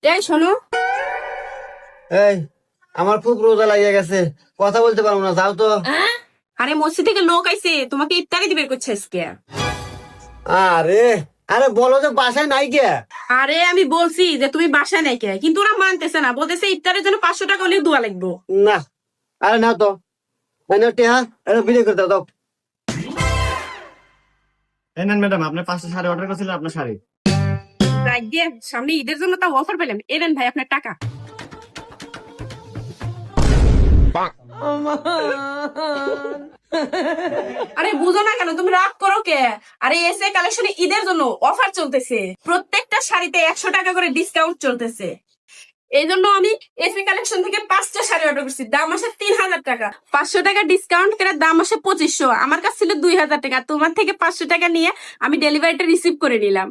এই শোনো, এই আমার খুব রোজা লাগিয়ে গেছে, কথা বলতে পারবো না, যাও তো। আরে মসজিদ থেকে লোক আইছে, তোমাকে ইফতারি দিবে করছে আজকে। আরে আরে বলো যে বাসায় নাই কে? আরে আমি বলছি যে তুমি বাসায় নাই কে, কিন্তু ওরা মানতেছে না, বলতেছে ইফতারের জন্য 500 টাকা হলে দোয়া লাগবো। না, আরে না তো, টেহা এটা বিয়ে করে দাও দাও। এই নেন ম্যাডাম, আপনি 5টা শাড়ি অর্ডার করেছিলেন, আপনার শাড়ি। রাখ দিয়ে সামনে ঈদের জন্য তাও অফার পেলাম, এলেন ভাই আপনার টাকা। আরে বুঝো না কেন, তুমি রাগ করো কে? আরে এসে কালেকশনে ঈদের জন্য অফার চলতেছে, প্রত্যেকটা শাড়িতে 100 টাকা করে ডিসকাউন্ট চলতেছে। এই জন্য আমি এসে কালেকশন থেকে 5টা শাড়ি অর্ডার করছি, দাম আসে 3000 টাকা। 500 টাকা ডিসকাউন্ট করে দাম আসে 2500। আমার কাছে ছিল 2000 টাকা, তোমার থেকে 500 টাকা নিয়ে আমি ডেলিভারিটা রিসিভ করে নিলাম।